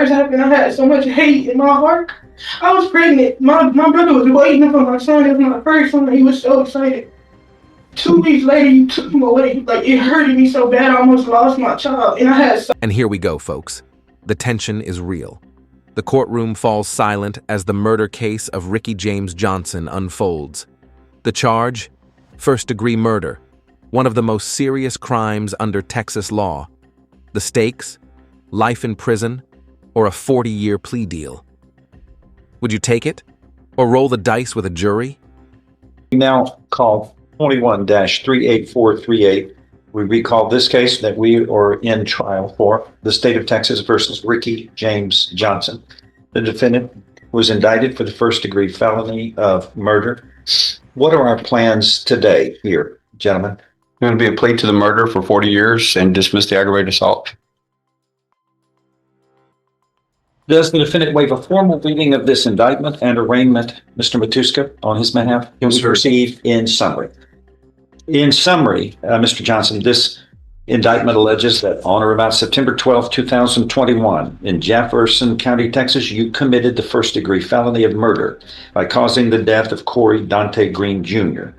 first happened, I had so much hate in my heart. I was pregnant. My brother was waiting for my son. It was my first son. He was so excited. 2 weeks later, you took him away. Like, it hurted me so bad, I almost lost my child. And I had so. And here we go, folks. The tension is real. The courtroom falls silent as the murder case of Ricky James Johnson unfolds. The charge? First-degree murder, one of the most serious crimes under Texas law. The stakes? Life in prison or a 40-year plea deal? Would you take it or roll the dice with a jury? We now call 21-38438. We recall this case that we are in trial for, the state of Texas versus Ricky James Johnson. The defendant was indicted for the first-degree felony of murder. What are our plans today here, gentlemen? Going to be a plea to the murder for 40 years and dismiss the aggravated assault. Does the defendant waive a formal reading of this indictment and arraignment, Mr. Matuska, on his behalf? Yes, We sir. proceed in summary. In summary, Mr. Johnson, this indictment alleges that on or about September 12, 2021, in Jefferson County, Texas, you committed the first-degree felony of murder by causing the death of Cory Dante Green Jr.,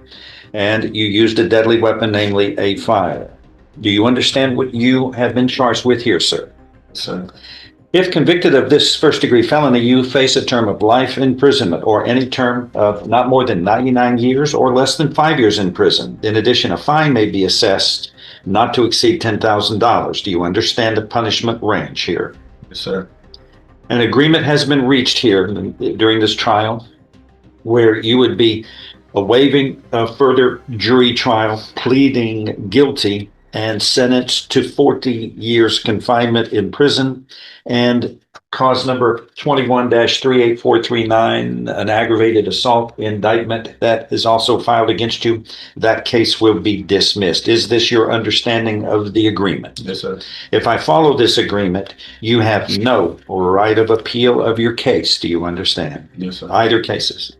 and you used a deadly weapon, namely a fire. Do you understand what you have been charged with here, sir? So, If convicted of this first-degree felony, you face a term of life imprisonment or any term of not more than 99 years or less than 5 years in prison. In addition, a fine may be assessed not to exceed $10,000. Do you understand the punishment range here? yes, sir. An agreement has been reached here during this trial where you would be waiving a further jury trial, pleading guilty, and sentenced to 40 years confinement in prison. And cause number 21-38439, an aggravated assault indictment that is also filed against you, that case will be dismissed. Is this your understanding of the agreement? Yes, sir. If I follow this agreement, you have no right of appeal of your case. Do you understand? Yes, sir. Either cases.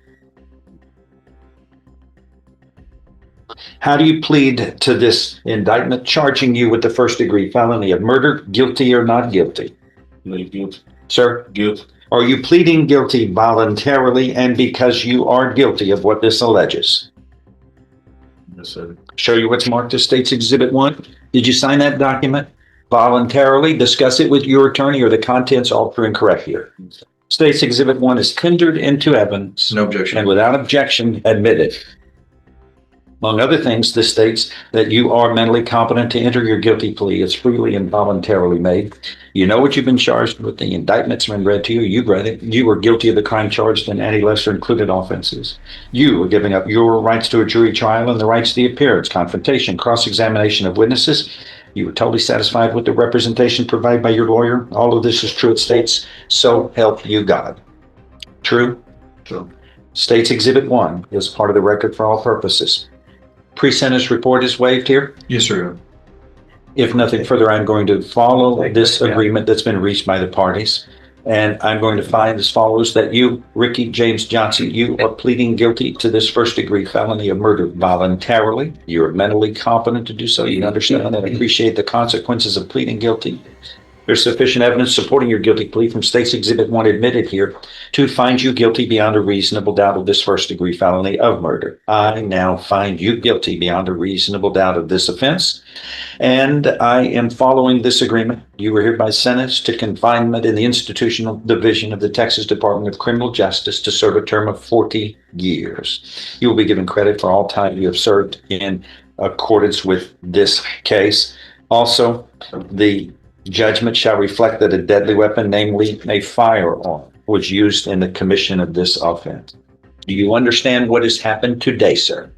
How do you plead to this indictment charging you with the first-degree felony of murder, guilty or not guilty? Guilt. Sir, Guilt. are you pleading guilty voluntarily and because you are guilty of what this alleges? Yes, sir. Show you what's marked as State's Exhibit 1. Did you sign that document voluntarily? Discuss it with your attorney or the contents alter incorrect here. State's Exhibit 1 is tendered into evidence No objection. and without objection admitted. Among other things, this states that you are mentally competent to enter your guilty plea. It's freely and voluntarily made. You know what you've been charged with. The indictment's been read to you. You've read it. You were guilty of the crime charged in any lesser included offenses. You are giving up your rights to a jury trial and the rights to the appearance, confrontation, cross-examination of witnesses. You were totally satisfied with the representation provided by your lawyer. All of this is true, it states. So help you God. True? True. State's Exhibit 1 is part of the record for all purposes. Pre-sentence report is waived here. Yes, sir. If nothing further, I'm going to follow this agreement that's been reached by the parties. And I'm going to find as follows that you, Ricky James Johnson, you are pleading guilty to this first-degree felony of murder voluntarily. You're mentally competent to do so. You understand and appreciate the consequences of pleading guilty. There's sufficient evidence supporting your guilty plea from State's Exhibit 1 admitted here to find you guilty beyond a reasonable doubt of this first-degree felony of murder. I now find you guilty beyond a reasonable doubt of this offense, and I am following this agreement. You were hereby sentenced to confinement in the institutional division of the Texas Department of Criminal Justice to serve a term of 40 years. You will be given credit for all time you have served in accordance with this case. Also, the judgment shall reflect that a deadly weapon, namely a firearm, was used in the commission of this offense. Do you understand what has happened today, sir?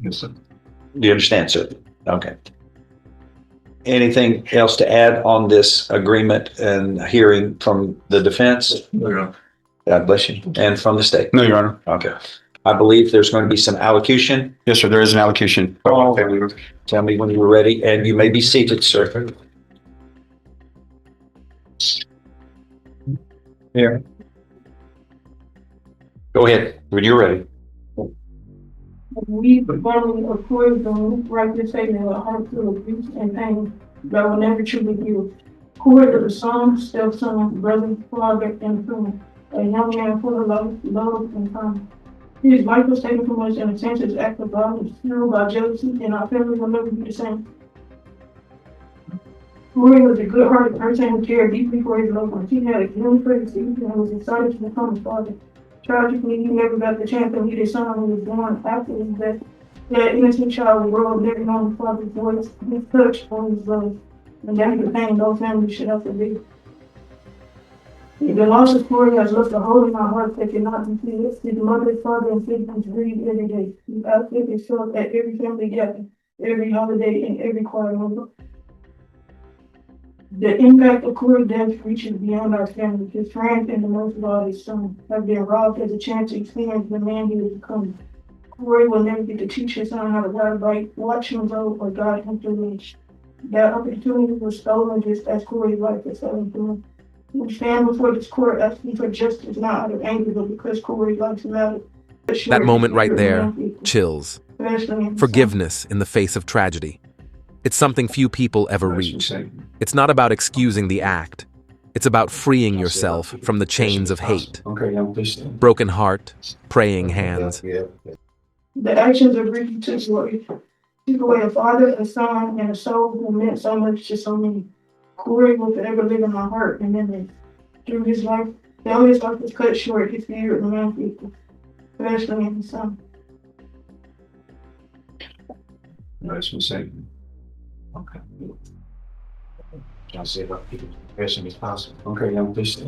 Yes, sir. Do you understand, sir? Okay. Anything else to add on this agreement and hearing from the defense? No, Your Honor. God bless you. And from the state? No, Your Honor. Okay. I believe there's going to be some allocution. Yes, sir. There is an allocation. Oh. Tell me when you're ready, and you may be seated, sir. Here. Go ahead, when you're ready. We firmly accord the right to statement with harmful abuse and pain that will never truly heal. Cory was a son, stepson, brother, father, and friend. A young man full of love, and kindness. His life was taken from us in a senseless act of violence, fueled by jealousy, and our family will never be the same. Cory was a good-hearted person who cared deeply for his loved ones. He had a young pregnancy and was excited to become a father. Tragically, he never got the chance to meet his son who was born after his death. That innocent child, the world never known his father's voice, his touch, or his love. And that's the pain no family should have to live. The loss of Cory has left a hole in my heart that cannot be filled. His mother, father, and siblings grieve every day. His outfit is felt at every family gathering, every holiday, and every choir member. The impact of Cory's death reaches beyond our family. His friends and the most of all his son have been robbed of the chance to experience the man he was becoming. Cory will never get to teach his son how to ride a bike, watch him grow, or guide him through life. That opportunity was stolen just as Cory's life was stolen from him. We stand before this court asking for justice, not out of anger, but because Cory's life mattered. That moment right there, chills. Forgiveness in the face of tragedy. It's something few people ever reach. It's not about excusing the act. It's about freeing yourself from the chains of hate. Broken heart, praying hands. The actions of Ricky took away a father, a son, and a soul who meant so much to so many. Cory will forever live in my heart and memory. Through his life, though his life was cut short, his spirit remained faithful, especially in his son. Nice mistake. Okay. Trying to see if I can keep it as professional as possible. Okay, young fish.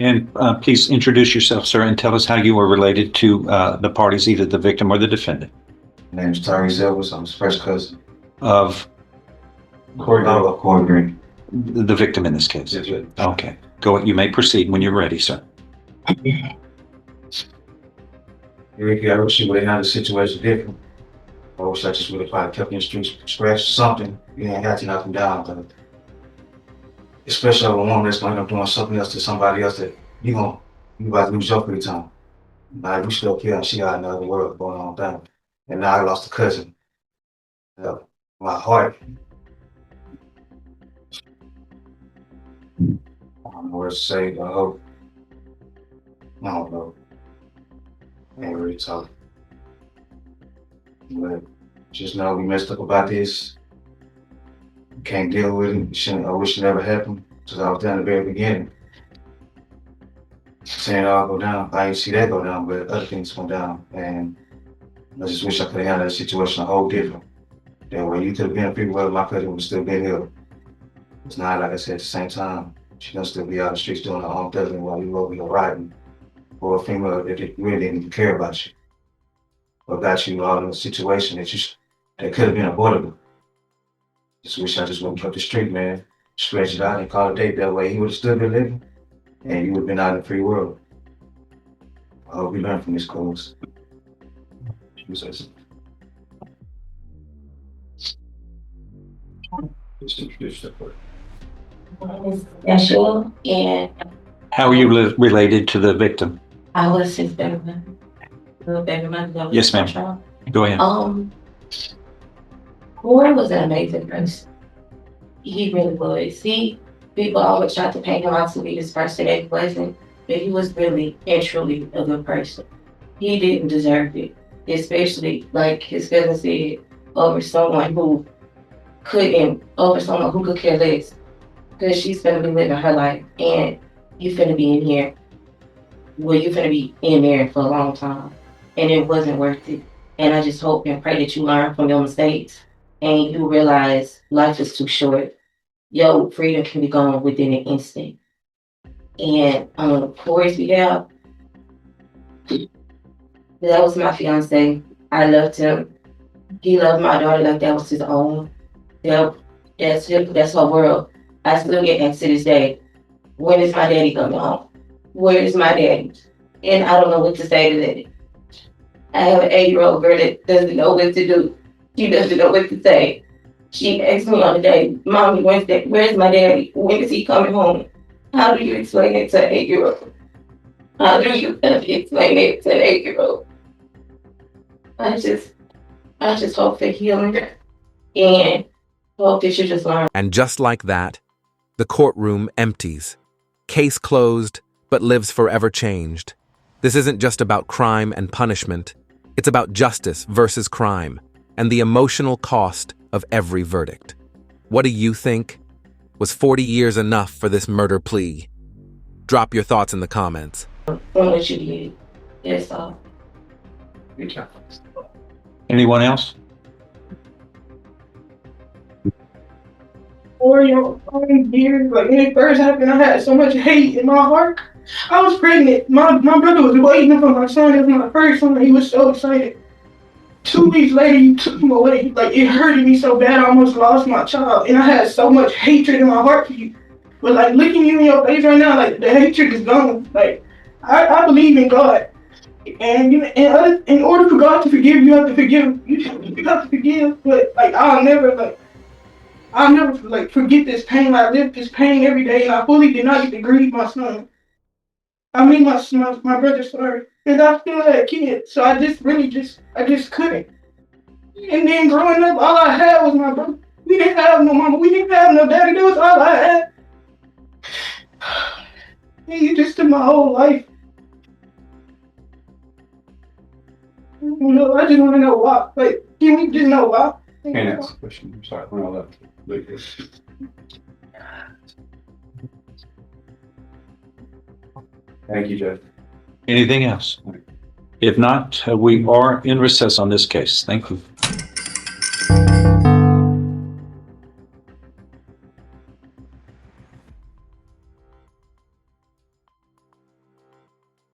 And please introduce yourself, sir, and tell us how you are related to the parties, either the victim or the defendant. My name is Tyrese Elvis. I'm his first cousin. Of Cory Green. the victim in this case? Yes, sir. Okay. Go. You may proceed when you're ready, sir. Ricky, I wish you would have handled the situation different. I wish I just would have probably kept you in the streets, scratched something. You ain't had to knock him down, but especially a woman that's going to end up doing something else to somebody else that you about to lose your free time. Now you still care and she got another world going on down. And now I lost a cousin. My heart. I don't know what to say. I hope. I don't know. I ain't really talking. But just know we messed up about this. Can't deal with it. I wish it never happened. Because I was there in the very beginning. Saying it all go down. I didn't see that go down, but other things go down. And I just wish I could have handled that situation a whole different. That way you could have been a free world, my cousin would have still been here. It's not, like I said, at the same time. She gonna still be out in the streets doing her own thing while you over here riding for a female that really didn't even care about you. Or got you all in a situation that could have been avoidable. Just wish I just wouldn't up the street, man. Stretch it out and call it a day. That way he would have still been living and you would have been out in the free world. I hope you learn from this course. Just introduce yourself. My name is Yeshua, and How are you related to the victim? I was his baby mother. The baby mother. Yes, ma'am. Go ahead. Cory was an amazing person. He really was. People always tried to paint him out to be this person that he wasn't, but he was really and truly a good person. He didn't deserve it, especially like his cousin said, over someone who could care less. Because she's gonna be living her life and you finna be in here. Well, you finna be in there for a long time. And it wasn't worth it. And I just hope and pray that you learn from your mistakes and you realize life is too short. Your freedom can be gone within an instant. And on Cory's behalf, that was my fiance. I loved him. He loved my daughter like that was his own. That's her world. I still get asked to this day, when is my daddy coming home? Where is my daddy? And I don't know what to say to that. I have an 8-year-old girl that doesn't know what to do. She doesn't know what to say. She asked me on the day, Mommy, where's my daddy? When is he coming home? How do you explain it to an 8-year-old? How do you explain it to an 8-year-old? I just hope for healing and hope that you just learn. And just like that, the courtroom empties. Case closed, but lives forever changed. This isn't just about crime and punishment. It's about justice versus crime and the emotional cost of every verdict. What do you think? Was 40 years enough for this murder plea? Drop your thoughts in the comments. From what you did. That's all. Anyone else? For years, like when it first happened, I had so much hate in my heart. I was pregnant. My brother was waiting for my son. It was my first son. He was so excited. 2 weeks later, you took him away. Like, it hurted me so bad, I almost lost my child. And I had so much hatred in my heart for you. But like, looking you in your face right now, like, the hatred is gone. Like, I believe in God. And in order for God to forgive, you have to forgive. You have to forgive. But like, I'll never forget this pain. I live this pain every day, and I fully did not get to grieve my son. I mean, my brother, sorry. And I still had kids, so I just couldn't. And then growing up, all I had was my brother. We didn't have no mama. We didn't have no daddy. That was all I had. And you just took my whole life. You know, I just want to know why. Like, can we just know why? Can't ask a question. I'm sorry. When I left. Thank you, Judge. Anything else? If not, we are in recess on this case. Thank you.